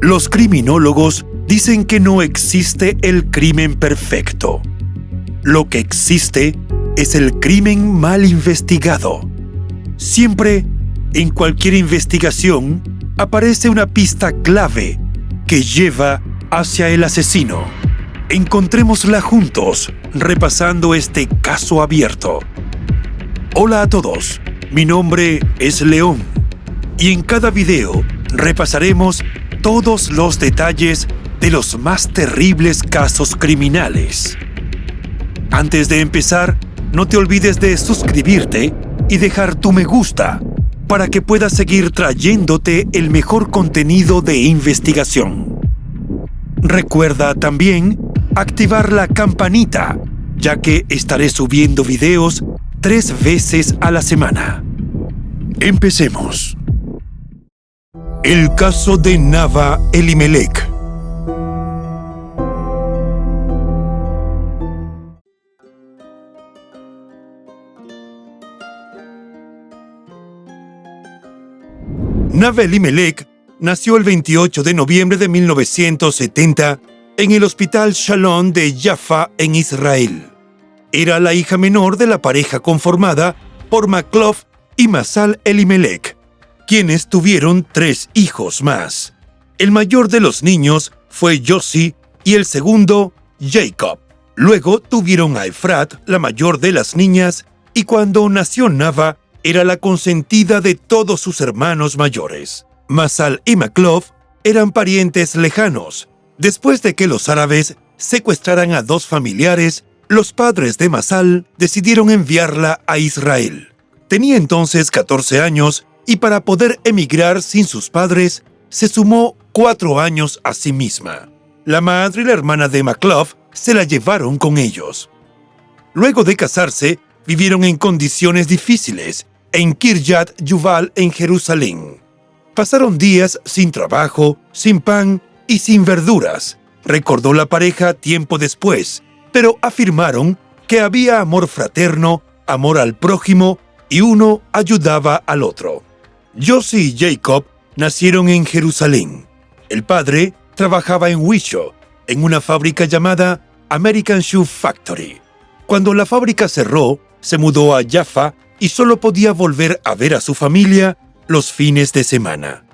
Los criminólogos dicen que no existe el crimen perfecto. Lo que existe es el crimen mal investigado. Siempre, en cualquier investigación, aparece una pista clave que lleva hacia el asesino. Encontrémosla juntos, repasando este caso abierto. Hola a todos, mi nombre es León, y en cada video repasaremos todos los detalles de los más terribles casos criminales. Antes de empezar, no te olvides de suscribirte y dejar tu me gusta para que pueda seguir trayéndote el mejor contenido de investigación. Recuerda también activar la campanita, ya que estaré subiendo videos 3 veces a la semana. Empecemos. El caso de Nava Elimelech. Nava Elimelech nació el 28 de noviembre de 1970 en el Hospital Shalom de Jaffa, en Israel. Era la hija menor de la pareja conformada por Maclov y Mazal Elimelech, quienes tuvieron 3 hijos más. El mayor de los niños fue Yossi y el segundo, Jacob. Luego tuvieron a Efrat, la mayor de las niñas, y cuando nació Nava, era la consentida de todos sus hermanos mayores. Mazal y Maclov eran parientes lejanos. Después de que los árabes secuestraran a 2 familiares, los padres de Mazal decidieron enviarla a Israel. Tenía entonces 14 años y para poder emigrar sin sus padres, se sumó 4 años a sí misma. La madre y la hermana de Maclov se la llevaron con ellos. Luego de casarse, vivieron en condiciones difíciles en Kiryat Yuval, en Jerusalén. Pasaron días sin trabajo, sin pan y sin verduras, recordó la pareja tiempo después, pero afirmaron que había amor fraterno, amor al prójimo y uno ayudaba al otro. Yossi y Jacob nacieron en Jerusalén. El padre trabajaba en Wisho, en una fábrica llamada American Shoe Factory. Cuando la fábrica cerró, se mudó a Jaffa y solo podía volver a ver a su familia los fines de semana.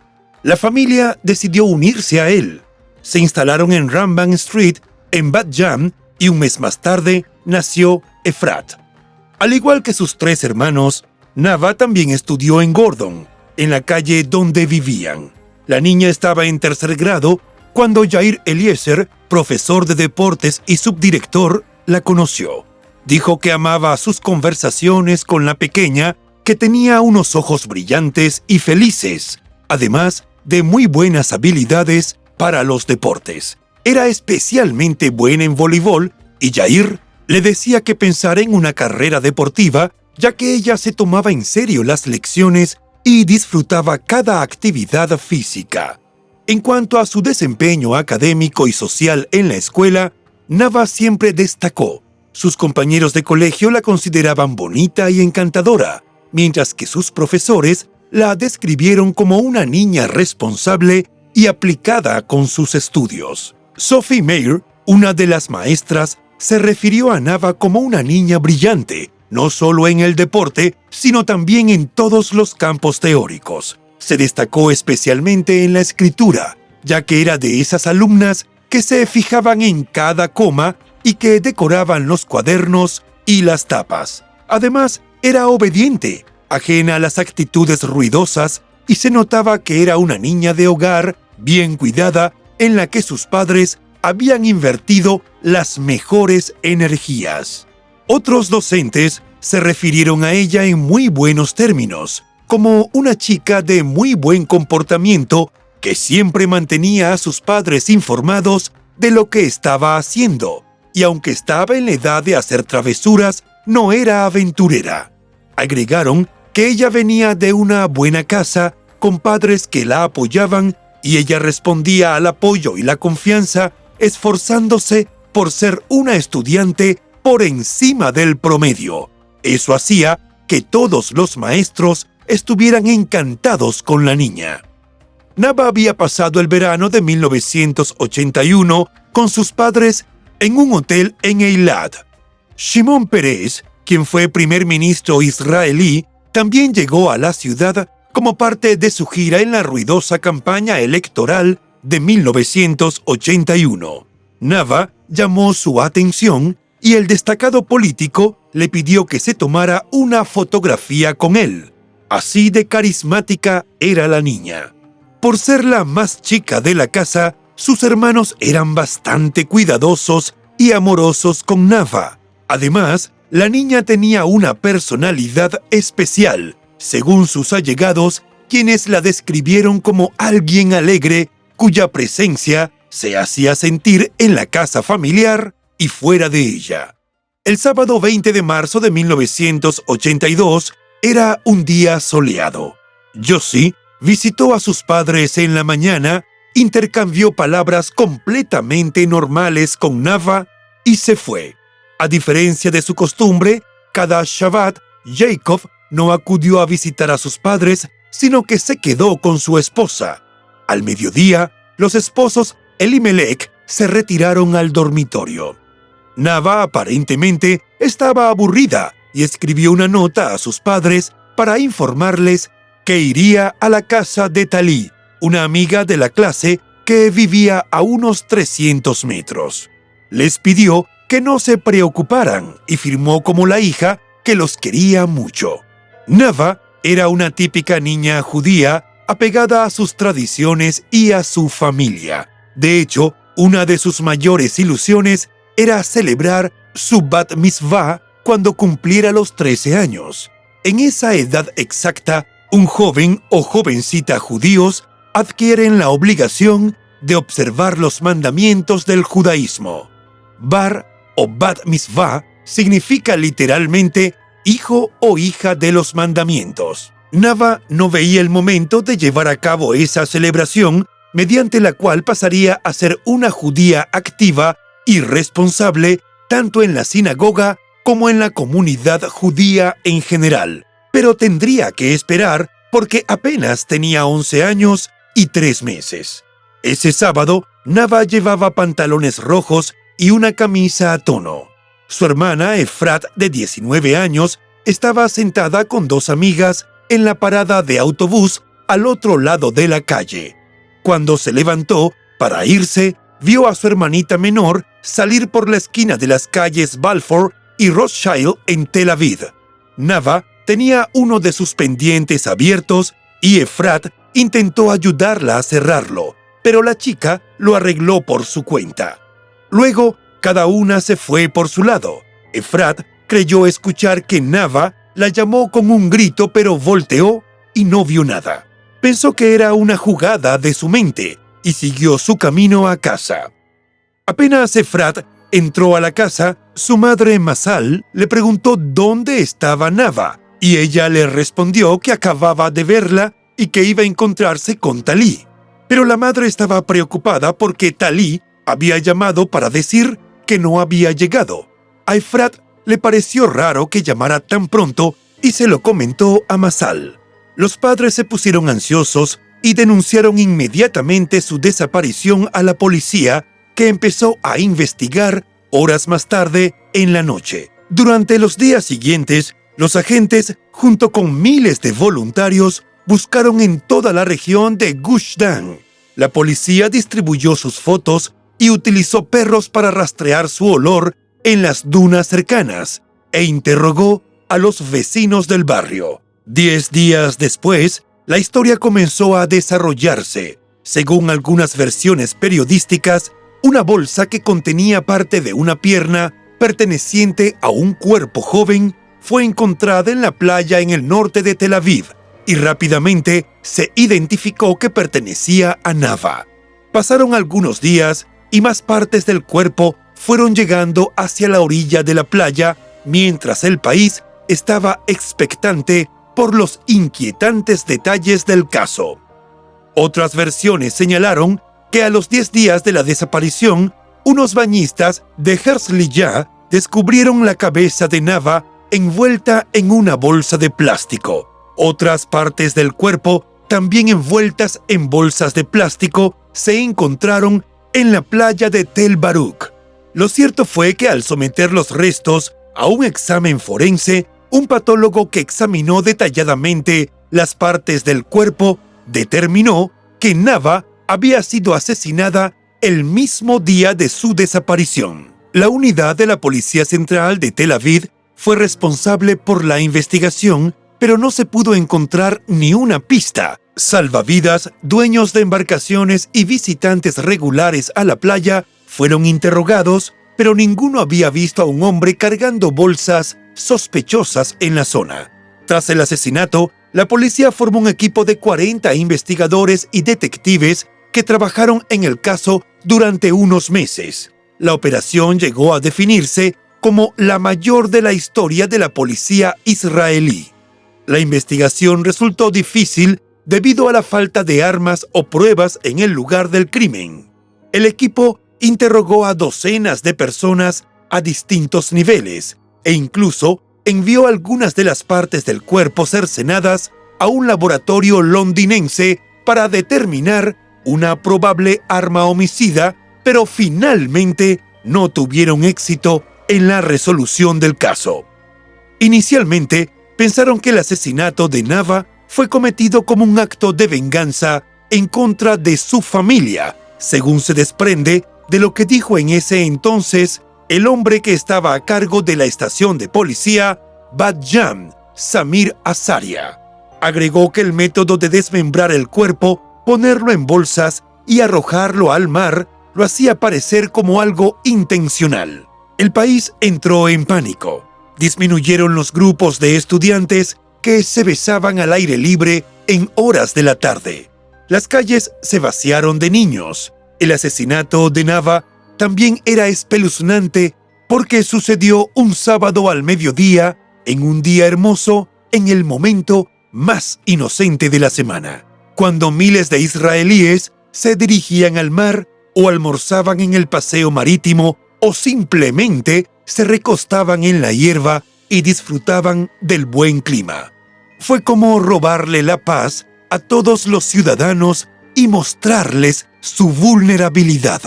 La familia decidió unirse a él. Se instalaron en Rambam Street, en Bat Yam, y un mes más tarde nació Efrat. Al igual que sus 3 hermanos, Nava también estudió en Gordon, en la calle donde vivían. La niña estaba en 3er grado cuando Yair Eliezer, profesor de deportes y subdirector, la conoció. Dijo que amaba sus conversaciones con la pequeña, que tenía unos ojos brillantes y felices, además de muy buenas habilidades para los deportes. Era especialmente buena en voleibol y Yair le decía que pensara en una carrera deportiva, ya que ella se tomaba en serio las lecciones y disfrutaba cada actividad física. En cuanto a su desempeño académico y social en la escuela, Nava siempre destacó. Sus compañeros de colegio la consideraban bonita y encantadora, mientras que sus profesores la describieron como una niña responsable y aplicada con sus estudios. Sophie Meyer, una de las maestras, se refirió a Nava como una niña brillante, no solo en el deporte, sino también en todos los campos teóricos. Se destacó especialmente en la escritura, ya que era de esas alumnas que se fijaban en cada coma y que decoraban los cuadernos y las tapas. Además, era obediente, ajena a las actitudes ruidosas, y se notaba que era una niña de hogar, bien cuidada, en la que sus padres habían invertido las mejores energías. Otros docentes se refirieron a ella en muy buenos términos, como una chica de muy buen comportamiento que siempre mantenía a sus padres informados de lo que estaba haciendo, y aunque estaba en la edad de hacer travesuras, no era aventurera. Agregaron que ella venía de una buena casa, con padres que la apoyaban, y ella respondía al apoyo y la confianza, esforzándose por ser una estudiante por encima del promedio. Eso hacía que todos los maestros estuvieran encantados con la niña. Nava había pasado el verano de 1981 con sus padres en un hotel en Eilat. Shimon Peres, quien fue primer ministro israelí, también llegó a la ciudad como parte de su gira en la ruidosa campaña electoral de 1981. Nava llamó su atención y el destacado político le pidió que se tomara una fotografía con él. Así de carismática era la niña. Por ser la más chica de la casa, sus hermanos eran bastante cuidadosos y amorosos con Nava. Además, la niña tenía una personalidad especial, según sus allegados, quienes la describieron como alguien alegre cuya presencia se hacía sentir en la casa familiar y fuera de ella. El sábado 20 de marzo de 1982 era un día soleado. Josie visitó a sus padres en la mañana, intercambió palabras completamente normales con Nava y se fue. A diferencia de su costumbre, cada Shabbat, Jacob no acudió a visitar a sus padres, sino que se quedó con su esposa. Al mediodía, los esposos Elimelech se retiraron al dormitorio. Nava aparentemente estaba aburrida y escribió una nota a sus padres para informarles que iría a la casa de Talí, una amiga de la clase que vivía a unos 300 metros. Les pidió que no se preocuparan y firmó como la hija que los quería mucho. Nava era una típica niña judía apegada a sus tradiciones y a su familia. De hecho, una de sus mayores ilusiones era celebrar su Bat Mitzvah cuando cumpliera los 13 años. En esa edad exacta, un joven o jovencita judíos adquieren la obligación de observar los mandamientos del judaísmo. Bar o Bat Mitzvah significa literalmente hijo o hija de los mandamientos. Nava no veía el momento de llevar a cabo esa celebración, mediante la cual pasaría a ser una judía activa y responsable tanto en la sinagoga como en la comunidad judía en general. Pero tendría que esperar porque apenas tenía 11 años y 3 meses. Ese sábado, Nava llevaba pantalones rojos y una camisa a tono. Su hermana, Efrat, de 19 años, estaba sentada con 2 amigas en la parada de autobús al otro lado de la calle. Cuando se levantó para irse, vio a su hermanita menor salir por la esquina de las calles Balfour y Rothschild en Tel Aviv. Nava tenía uno de sus pendientes abiertos y Efrat intentó ayudarla a cerrarlo, pero la chica lo arregló por su cuenta. Luego, cada una se fue por su lado. Efrat creyó escuchar que Nava la llamó con un grito, pero volteó y no vio nada. Pensó que era una jugada de su mente y siguió su camino a casa. Apenas Efrat entró a la casa, su madre Masal le preguntó dónde estaba Nava, y ella le respondió que acababa de verla y que iba a encontrarse con Talí. Pero la madre estaba preocupada porque Talí había llamado para decir que no había llegado. A Efrat le pareció raro que llamara tan pronto y se lo comentó a Masal. Los padres se pusieron ansiosos y denunciaron inmediatamente su desaparición a la policía, que empezó a investigar horas más tarde en la noche. Durante los días siguientes, los agentes, junto con miles de voluntarios, buscaron en toda la región de Gush Dan. La policía distribuyó sus fotos y utilizó perros para rastrear su olor en las dunas cercanas e interrogó a los vecinos del barrio. 10 días después, la historia comenzó a desarrollarse. Según algunas versiones periodísticas, una bolsa que contenía parte de una pierna perteneciente a un cuerpo joven fue encontrada en la playa en el norte de Tel Aviv y rápidamente se identificó que pertenecía a Nava. Pasaron algunos días y más partes del cuerpo fueron llegando hacia la orilla de la playa, mientras el país estaba expectante por los inquietantes detalles del caso. Otras versiones señalaron que a los 10 días de la desaparición, unos bañistas de Herzliya descubrieron la cabeza de Nava envuelta en una bolsa de plástico. Otras partes del cuerpo también envueltas en bolsas de plástico, se encontraron en la playa de Tel Barouk. Lo cierto fue que al someter los restos a un examen forense, un patólogo que examinó detalladamente las partes del cuerpo determinó que Nava había sido asesinada el mismo día de su desaparición. La unidad de la Policía Central de Tel Aviv fue responsable por la investigación, pero no se pudo encontrar ni una pista. Salvavidas, dueños de embarcaciones y visitantes regulares a la playa fueron interrogados, pero ninguno había visto a un hombre cargando bolsas sospechosas en la zona. Tras el asesinato, la policía formó un equipo de 40 investigadores y detectives que trabajaron en el caso durante unos meses. La operación llegó a definirse como la mayor de la historia de la policía israelí. La investigación resultó difícil debido a la falta de armas o pruebas en el lugar del crimen. El equipo interrogó a docenas de personas a distintos niveles e incluso envió algunas de las partes del cuerpo cercenadas a un laboratorio londinense para determinar una probable arma homicida, pero finalmente no tuvieron éxito en la resolución del caso. Inicialmente, pensaron que el asesinato de Nava fue cometido como un acto de venganza en contra de su familia, según se desprende de lo que dijo en ese entonces el hombre que estaba a cargo de la estación de policía Bat Yam, Samir Azaria. Agregó que el método de desmembrar el cuerpo, ponerlo en bolsas y arrojarlo al mar lo hacía parecer como algo intencional. El país entró en pánico. Disminuyeron los grupos de estudiantes que se besaban al aire libre en horas de la tarde. Las calles se vaciaron de niños. El asesinato de Nava también era espeluznante porque sucedió un sábado al mediodía, en un día hermoso, en el momento más inocente de la semana, cuando miles de israelíes se dirigían al mar o almorzaban en el paseo marítimo o simplemente se recostaban en la hierba y disfrutaban del buen clima. Fue como robarle la paz a todos los ciudadanos y mostrarles su vulnerabilidad.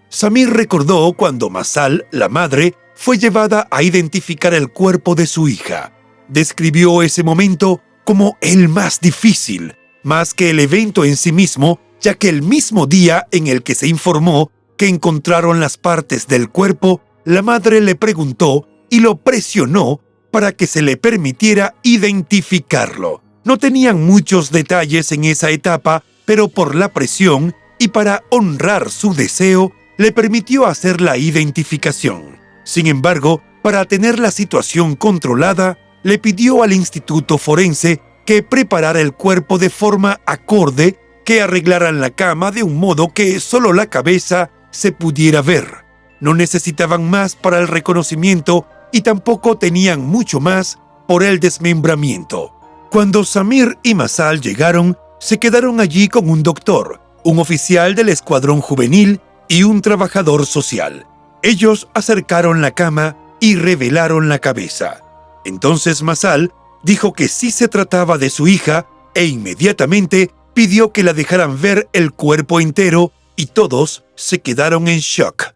Samir recordó cuando Masal, la madre, fue llevada a identificar el cuerpo de su hija. Describió ese momento como el más difícil, más que el evento en sí mismo, ya que el mismo día en el que se informó que encontraron las partes del cuerpo, la madre le preguntó y lo presionó para que se le permitiera identificarlo. No tenían muchos detalles en esa etapa, pero por la presión y para honrar su deseo, le permitió hacer la identificación. Sin embargo, para tener la situación controlada, le pidió al Instituto Forense que preparara el cuerpo de forma acorde, que arreglaran la cama de un modo que solo la cabeza se pudiera ver. No necesitaban más para el reconocimiento y tampoco tenían mucho más por el desmembramiento. Cuando Samir y Masal llegaron, se quedaron allí con un doctor, un oficial del escuadrón juvenil y un trabajador social. Ellos acercaron la cama y revelaron la cabeza. Entonces Masal dijo que sí se trataba de su hija e inmediatamente pidió que la dejaran ver el cuerpo entero y todos se quedaron en shock.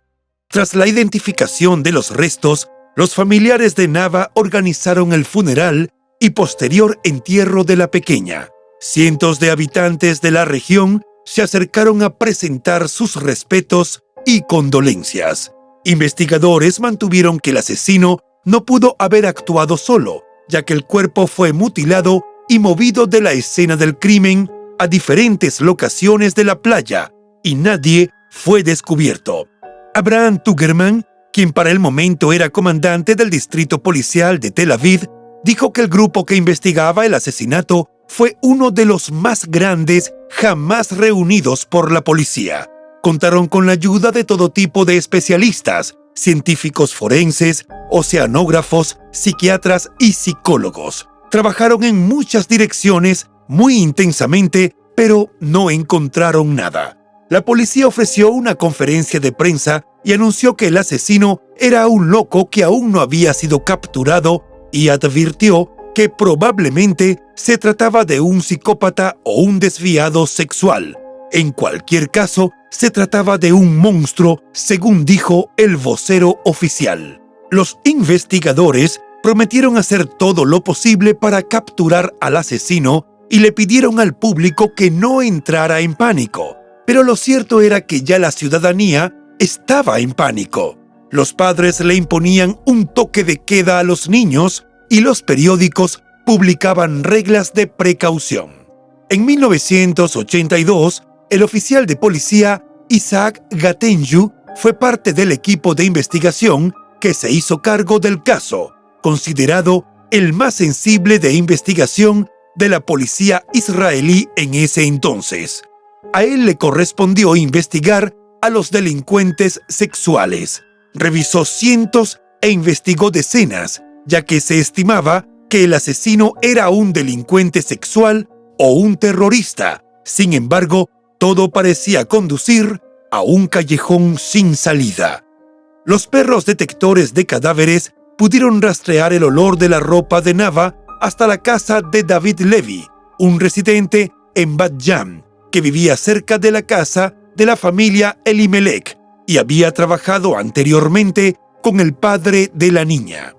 Tras la identificación de los restos, los familiares de Nava organizaron el funeral y posterior entierro de la pequeña. Cientos de habitantes de la región se acercaron a presentar sus respetos y condolencias. Investigadores mantuvieron que el asesino no pudo haber actuado solo, ya que el cuerpo fue mutilado y movido de la escena del crimen a diferentes locaciones de la playa, y nadie fue descubierto. Abraham Tugerman, quien para el momento era comandante del distrito policial de Tel Aviv, dijo que el grupo que investigaba el asesinato fue uno de los más grandes jamás reunidos por la policía. Contaron con la ayuda de todo tipo de especialistas, científicos forenses, oceanógrafos, psiquiatras y psicólogos. Trabajaron en muchas direcciones muy intensamente, pero no encontraron nada. La policía ofreció una conferencia de prensa y anunció que el asesino era un loco que aún no había sido capturado y advirtió que probablemente se trataba de un psicópata o un desviado sexual. En cualquier caso, se trataba de un monstruo, según dijo el vocero oficial. Los investigadores prometieron hacer todo lo posible para capturar al asesino y le pidieron al público que no entrara en pánico. Pero lo cierto era que ya la ciudadanía estaba en pánico. Los padres le imponían un toque de queda a los niños y los periódicos publicaban reglas de precaución. En 1982, el oficial de policía Isaac Gatenju fue parte del equipo de investigación que se hizo cargo del caso, considerado el más sensible de investigación de la policía israelí en ese entonces. A él le correspondió investigar a los delincuentes sexuales. Revisó cientos e investigó decenas, ya que se estimaba que el asesino era un delincuente sexual o un terrorista. Sin embargo, todo parecía conducir a un callejón sin salida. Los perros detectores de cadáveres pudieron rastrear el olor de la ropa de Nava hasta la casa de David Levy, un residente en Bat Yam, que vivía cerca de la casa de la familia Elimelech y había trabajado anteriormente con el padre de la niña.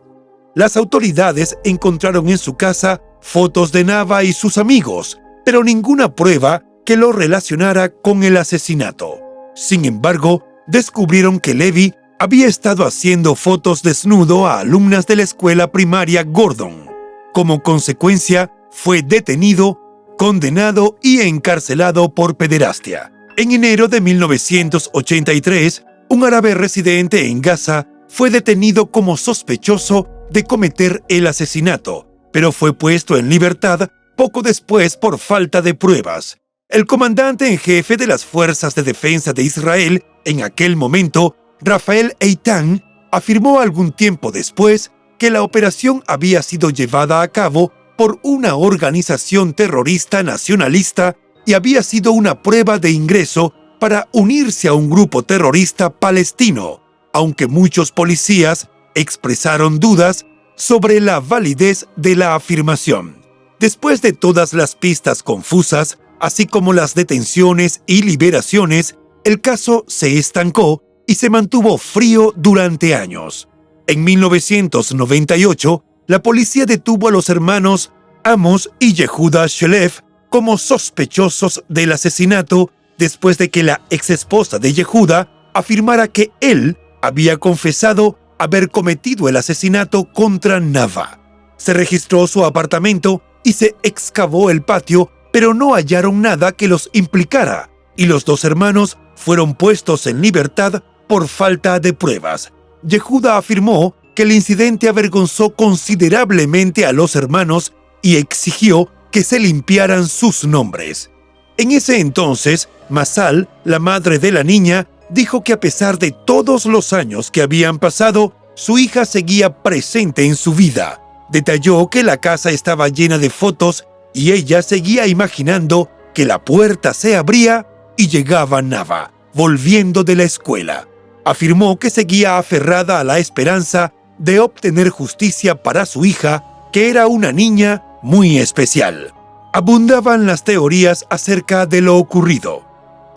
Las autoridades encontraron en su casa fotos de Nava y sus amigos, pero ninguna prueba que lo relacionara con el asesinato. Sin embargo, descubrieron que Levy había estado haciendo fotos desnudo a alumnas de la escuela primaria Gordon. Como consecuencia, fue detenido, condenado y encarcelado por pederastia. En enero de 1983, un árabe residente en Gaza fue detenido como sospechoso de cometer el asesinato, pero fue puesto en libertad poco después por falta de pruebas. El comandante en jefe de las Fuerzas de Defensa de Israel, en aquel momento, Rafael Eitan, afirmó algún tiempo después que la operación había sido llevada a cabo por una organización terrorista nacionalista y había sido una prueba de ingreso para unirse a un grupo terrorista palestino, aunque muchos policías expresaron dudas sobre la validez de la afirmación. Después de todas las pistas confusas, así como las detenciones y liberaciones, el caso se estancó y se mantuvo frío durante años. En 1998, la policía detuvo a los hermanos Amos y Yehuda Shalev como sospechosos del asesinato después de que la exesposa de Yehuda afirmara que él había confesado haber cometido el asesinato contra Nava. Se registró su apartamento y se excavó el patio, pero no hallaron nada que los implicara, y los dos hermanos fueron puestos en libertad por falta de pruebas. Yehuda afirmó que el incidente avergonzó considerablemente a los hermanos y exigió que se limpiaran sus nombres. En ese entonces, Masal, la madre de la niña, dijo que a pesar de todos los años que habían pasado, su hija seguía presente en su vida. Detalló que la casa estaba llena de fotos y ella seguía imaginando que la puerta se abría y llegaba Nava, volviendo de la escuela. Afirmó que seguía aferrada a la esperanza de obtener justicia para su hija, que era una niña muy especial. Abundaban las teorías acerca de lo ocurrido.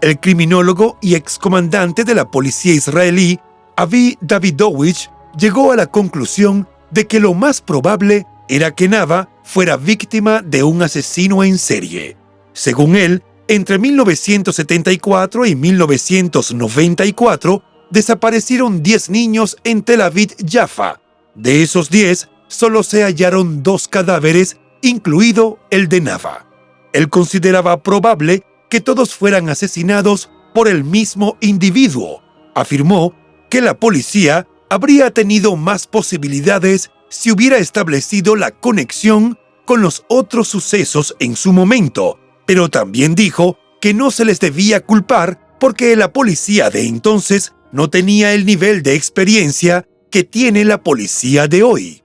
El criminólogo y excomandante de la policía israelí, Avi Davidovich, llegó a la conclusión de que lo más probable era que Nava fuera víctima de un asesino en serie. Según él, entre 1974 y 1994, desaparecieron 10 niños en Tel Aviv, Jaffa. De esos 10, solo se hallaron 2 cadáveres, incluido el de Nava. Él consideraba probable que todos fueran asesinados por el mismo individuo. Afirmó que la policía habría tenido más posibilidades si hubiera establecido la conexión con los otros sucesos en su momento, pero también dijo que no se les debía culpar porque la policía de entonces no tenía el nivel de experiencia que tiene la policía de hoy.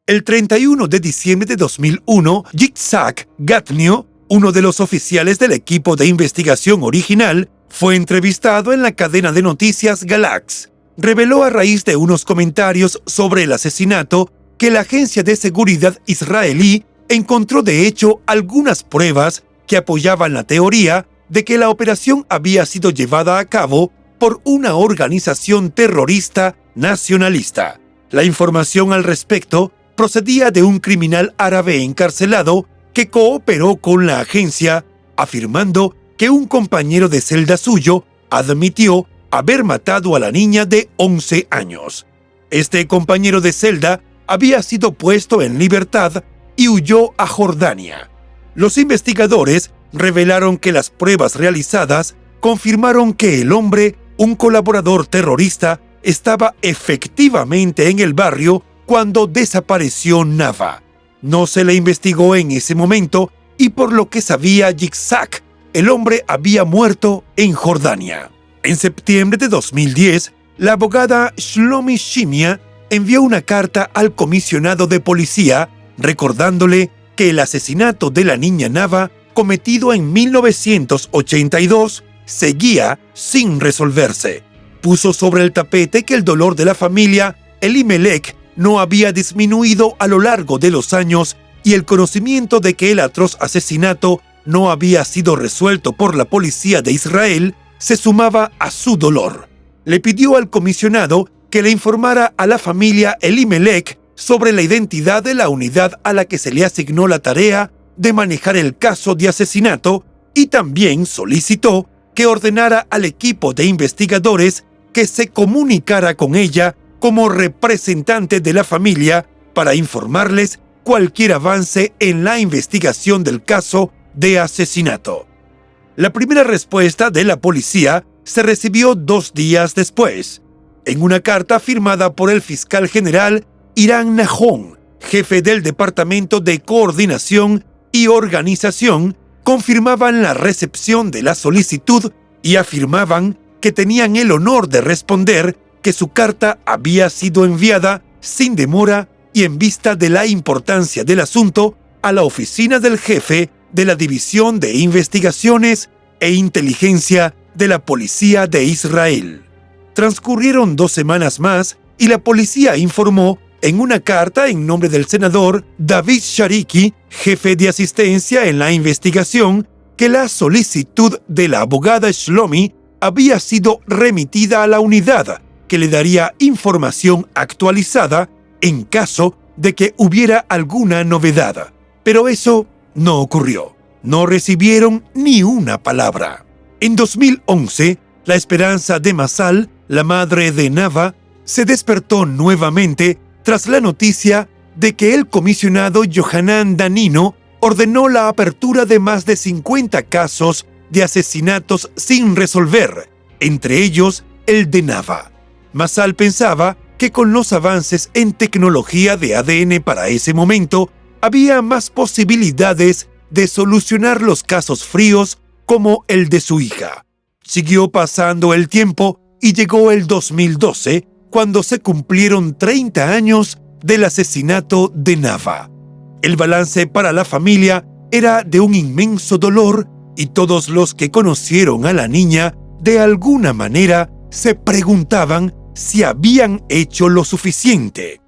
El 31 de diciembre de 2001, Yitzhak Gatnio, uno de los oficiales del equipo de investigación original, fue entrevistado en la cadena de noticias Galax. Reveló a raíz de unos comentarios sobre el asesinato que la agencia de seguridad israelí encontró de hecho algunas pruebas que apoyaban la teoría de que la operación había sido llevada a cabo por una organización terrorista nacionalista. La información al respecto procedía de un criminal árabe encarcelado que cooperó con la agencia, afirmando que un compañero de celda suyo admitió haber matado a la niña de 11 años. Este compañero de celda había sido puesto en libertad y huyó a Jordania. Los investigadores revelaron que las pruebas realizadas confirmaron que el hombre, un colaborador terrorista, estaba efectivamente en el barrio cuando desapareció Nava. No se le investigó en ese momento y por lo que sabía Yitzhak, el hombre había muerto en Jordania. En septiembre de 2010, la abogada Shlomi Shimia envió una carta al comisionado de policía recordándole que el asesinato de la niña Nava, cometido en 1982, seguía sin resolverse. Puso sobre el tapete que el dolor de la familia Elimelech no había disminuido a lo largo de los años y el conocimiento de que el atroz asesinato no había sido resuelto por la policía de Israel se sumaba a su dolor. Le pidió al comisionado que le informara a la familia Elimelech sobre la identidad de la unidad a la que se le asignó la tarea de manejar el caso de asesinato y también solicitó que ordenara al equipo de investigadores que se comunicara con ella como representante de la familia para informarles cualquier avance en la investigación del caso de asesinato. La primera respuesta de la policía se recibió 2 días después. En una carta firmada por el fiscal general Iran Nahon, jefe del Departamento de Coordinación y Organización, confirmaban la recepción de la solicitud y afirmaban que tenían el honor de responder que su carta había sido enviada sin demora y en vista de la importancia del asunto a la oficina del jefe de la División de Investigaciones e Inteligencia de la Policía de Israel. Transcurrieron 2 semanas más y la policía informó en una carta en nombre del senador David Shariki, jefe de asistencia en la investigación, que la solicitud de la abogada Shlomi había sido remitida a la unidad, que le daría información actualizada en caso de que hubiera alguna novedad. Pero eso no ocurrió. No recibieron ni una palabra. En 2011, la esperanza de Mazal, la madre de Nava, se despertó nuevamente tras la noticia de que el comisionado Yohanan Danino ordenó la apertura de más de 50 casos de asesinatos sin resolver, entre ellos el de Nava. Mazal pensaba que con los avances en tecnología de ADN para ese momento, había más posibilidades de solucionar los casos fríos como el de su hija. Siguió pasando el tiempo y llegó el 2012, cuando se cumplieron 30 años del asesinato de Nava. El balance para la familia era de un inmenso dolor y todos los que conocieron a la niña, de alguna manera, se preguntaban si habían hecho lo suficiente.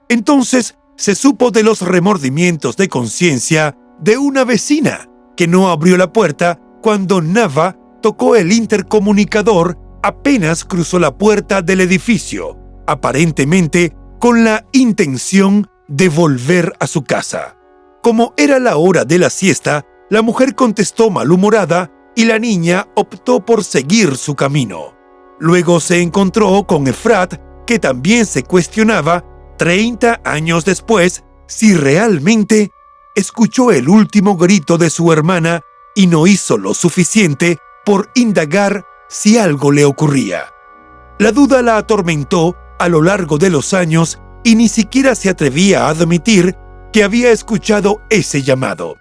Entonces se supo de los remordimientos de conciencia de una vecina que no abrió la puerta cuando Nava tocó el intercomunicador apenas cruzó la puerta del edificio, aparentemente con la intención de volver a su casa. Como era la hora de la siesta, la mujer contestó malhumorada y la niña optó por seguir su camino. Luego se encontró con Efrat, que también se cuestionaba, 30 años después, si realmente escuchó el último grito de su hermana y no hizo lo suficiente por indagar si algo le ocurría. La duda la atormentó a lo largo de los años y ni siquiera se atrevía a admitir que había escuchado ese llamado.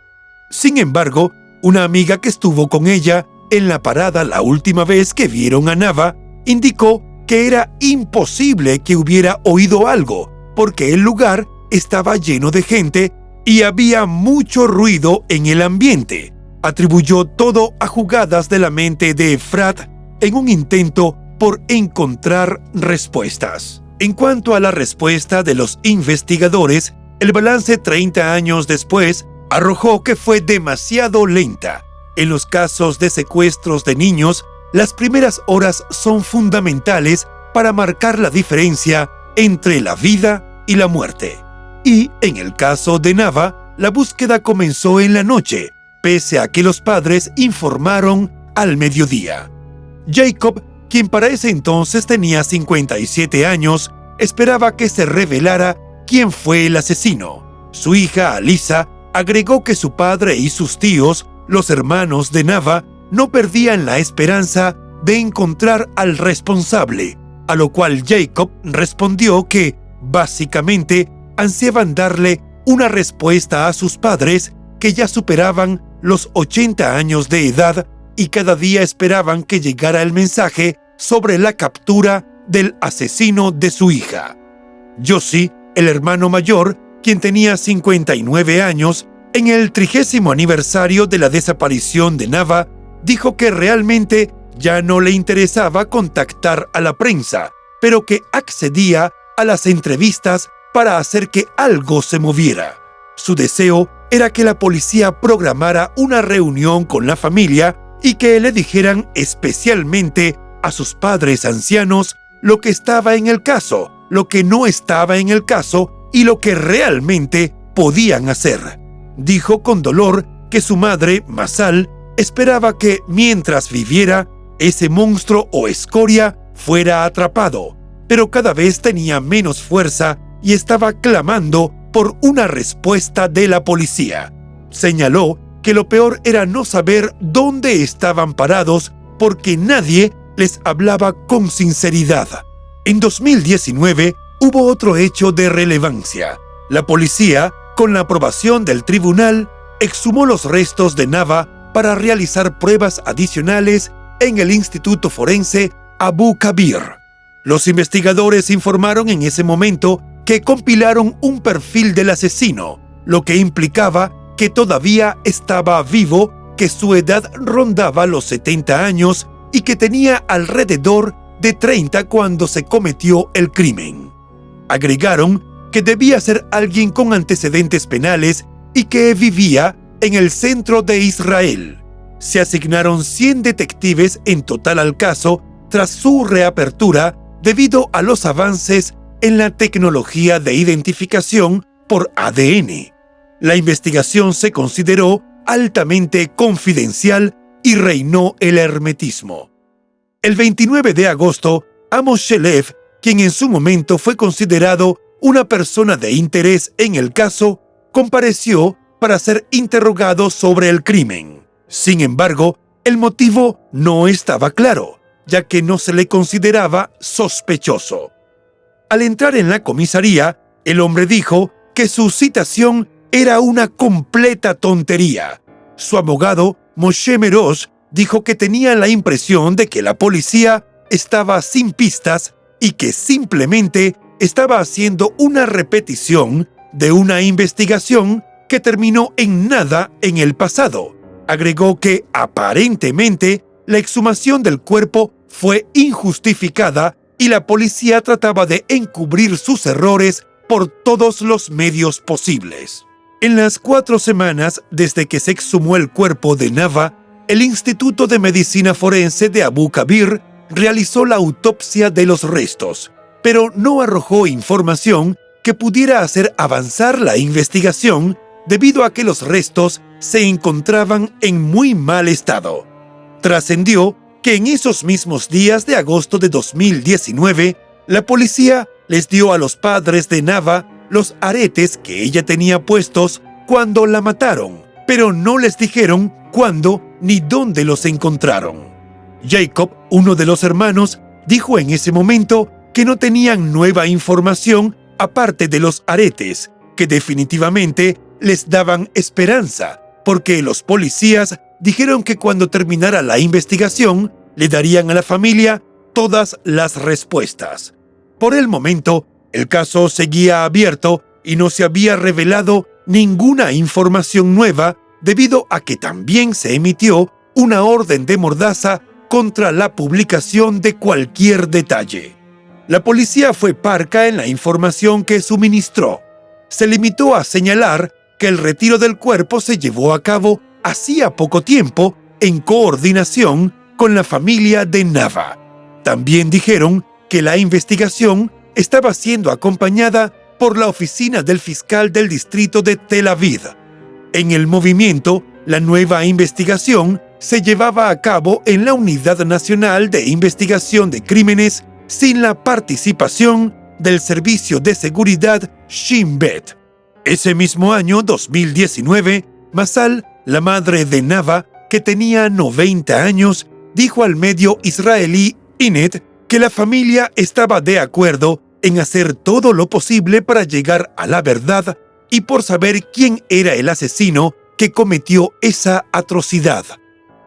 Sin embargo, una amiga que estuvo con ella en la parada la última vez que vieron a Nava indicó que era imposible que hubiera oído algo, porque el lugar estaba lleno de gente y había mucho ruido en el ambiente. Atribuyó todo a jugadas de la mente de Efrat en un intento por encontrar respuestas. En cuanto a la respuesta de los investigadores, el balance 30 años después arrojó que fue demasiado lenta. En los casos de secuestros de niños, las primeras horas son fundamentales para marcar la diferencia entre la vida y la muerte. Y en el caso de Nava, la búsqueda comenzó en la noche, pese a que los padres informaron al mediodía. Jacob, quien para ese entonces tenía 57 años, esperaba que se revelara quién fue el asesino. Su hija, Alisa, agregó que su padre y sus tíos, los hermanos de Nava, no perdían la esperanza de encontrar al responsable, a lo cual Jacob respondió que, básicamente, ansiaban darle una respuesta a sus padres que ya superaban los 80 años de edad y cada día esperaban que llegara el mensaje sobre la captura del asesino de su hija. Josie, el hermano mayor, quien tenía 59 años, en el 30º aniversario de la desaparición de Nava, dijo que realmente ya no le interesaba contactar a la prensa, pero que accedía a las entrevistas para hacer que algo se moviera. Su deseo era que la policía programara una reunión con la familia y que le dijeran especialmente a sus padres ancianos lo que estaba en el caso, lo que no estaba en el caso y lo que realmente podían hacer. Dijo con dolor que su madre, Masal, esperaba que, mientras viviera, ese monstruo o escoria fuera atrapado, pero cada vez tenía menos fuerza y estaba clamando por una respuesta de la policía. Señaló que lo peor era no saber dónde estaban parados porque nadie les hablaba con sinceridad. En 2019 hubo otro hecho de relevancia. La policía, con la aprobación del tribunal, exhumó los restos de Nava para realizar pruebas adicionales en el Instituto Forense Abu Kabir. Los investigadores informaron en ese momento que compilaron un perfil del asesino, lo que implicaba que todavía estaba vivo, que su edad rondaba los 70 años y que tenía alrededor de 30 cuando se cometió el crimen. Agregaron que debía ser alguien con antecedentes penales y que vivía en el centro de Israel. Se asignaron 100 detectives en total al caso tras su reapertura debido a los avances en la tecnología de identificación por ADN. La investigación se consideró altamente confidencial y reinó el hermetismo. El 29 de agosto, Amos Shelev, quien en su momento fue considerado una persona de interés en el caso, compareció para ser interrogado sobre el crimen. Sin embargo, el motivo no estaba claro, ya que no se le consideraba sospechoso. Al entrar en la comisaría, el hombre dijo que su citación era una completa tontería. Su abogado, Moshe Merosh, dijo que tenía la impresión de que la policía estaba sin pistas y que simplemente estaba haciendo una repetición de una investigación que terminó en nada en el pasado. Agregó que, aparentemente, la exhumación del cuerpo fue injustificada y la policía trataba de encubrir sus errores por todos los medios posibles. En las 4 semanas desde que se exhumó el cuerpo de Nava, el Instituto de Medicina Forense de Abu Kabir realizó la autopsia de los restos, pero no arrojó información que pudiera hacer avanzar la investigación debido a que los restos se encontraban en muy mal estado. Trascendió que en esos mismos días de agosto de 2019, la policía les dio a los padres de Nava los aretes que ella tenía puestos cuando la mataron, pero no les dijeron cuándo ni dónde los encontraron. Jacob, uno de los hermanos, dijo en ese momento que no tenían nueva información aparte de los aretes, que definitivamente les daban esperanza, porque los policías dijeron que cuando terminara la investigación, le darían a la familia todas las respuestas. Por el momento, el caso seguía abierto y no se había revelado ninguna información nueva debido a que también se emitió una orden de mordaza contra la publicación de cualquier detalle. La policía fue parca en la información que suministró. Se limitó a señalar que el retiro del cuerpo se llevó a cabo hacía poco tiempo en coordinación con la familia de Nava. También dijeron que la investigación estaba siendo acompañada por la oficina del fiscal del distrito de Tel Aviv. En el movimiento, la nueva investigación se llevaba a cabo en la Unidad Nacional de Investigación de Crímenes sin la participación del Servicio de Seguridad Shin Bet. Ese mismo año, 2019, Mazal, la madre de Nava, que tenía 90 años, dijo al medio israelí Ynet que la familia estaba de acuerdo en hacer todo lo posible para llegar a la verdad y por saber quién era el asesino que cometió esa atrocidad.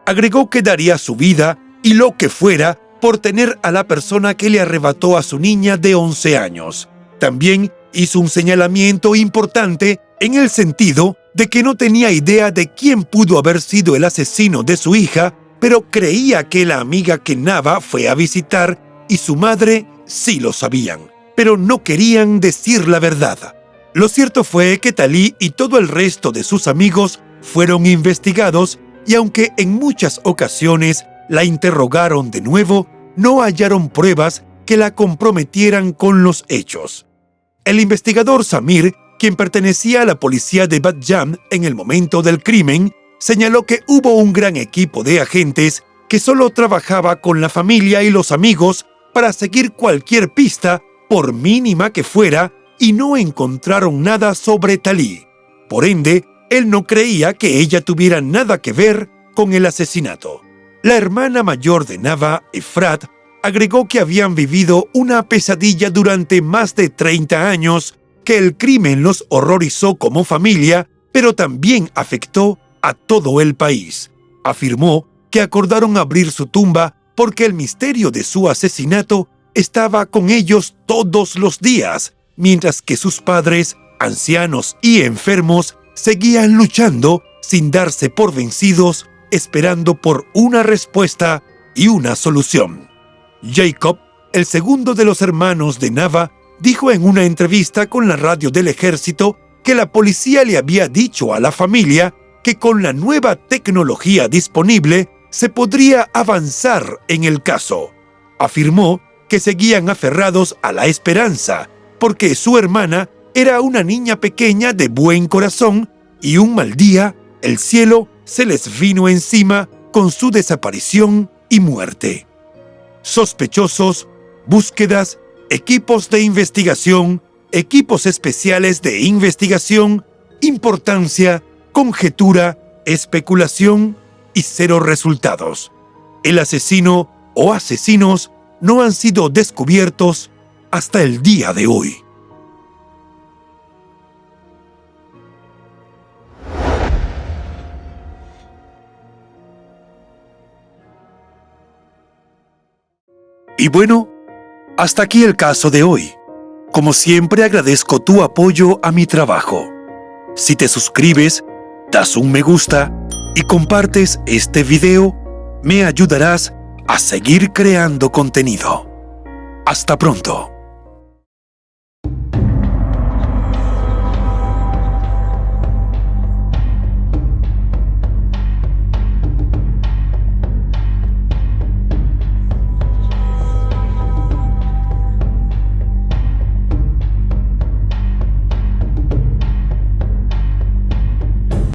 Agregó que daría su vida y lo que fuera por tener a la persona que le arrebató a su niña de 11 años. También hizo un señalamiento importante en el sentido de que no tenía idea de quién pudo haber sido el asesino de su hija, pero creía que la amiga que Nava fue a visitar y su madre sí lo sabían, pero no querían decir la verdad. Lo cierto fue que Talí y todo el resto de sus amigos fueron investigados y aunque en muchas ocasiones la interrogaron de nuevo, no hallaron pruebas que la comprometieran con los hechos. El investigador Samir, quien pertenecía a la policía de Bat Yam en el momento del crimen, señaló que hubo un gran equipo de agentes que solo trabajaba con la familia y los amigos para seguir cualquier pista, por mínima que fuera, y no encontraron nada sobre Talí. Por ende, él no creía que ella tuviera nada que ver con el asesinato. La hermana mayor de Nava, Efrat, agregó que habían vivido una pesadilla durante más de 30 años, que el crimen los horrorizó como familia, pero también afectó a todo el país. Afirmó que acordaron abrir su tumba porque el misterio de su asesinato estaba con ellos todos los días, mientras que sus padres, ancianos y enfermos, seguían luchando sin darse por vencidos, esperando por una respuesta y una solución. Jacob, el segundo de los hermanos de Nava, dijo en una entrevista con la radio del ejército que la policía le había dicho a la familia que con la nueva tecnología disponible se podría avanzar en el caso. Afirmó que seguían aferrados a la esperanza, porque su hermana era una niña pequeña de buen corazón y un mal día, el cielo se les vino encima con su desaparición y muerte. Sospechosos, búsquedas, equipos de investigación, equipos especiales de investigación, importancia, conjetura, especulación y cero resultados. El asesino o asesinos no han sido descubiertos hasta el día de hoy. Y bueno, hasta aquí el caso de hoy. Como siempre agradezco tu apoyo a mi trabajo. Si te suscribes, das un me gusta y compartes este video, me ayudarás a seguir creando contenido. Hasta pronto.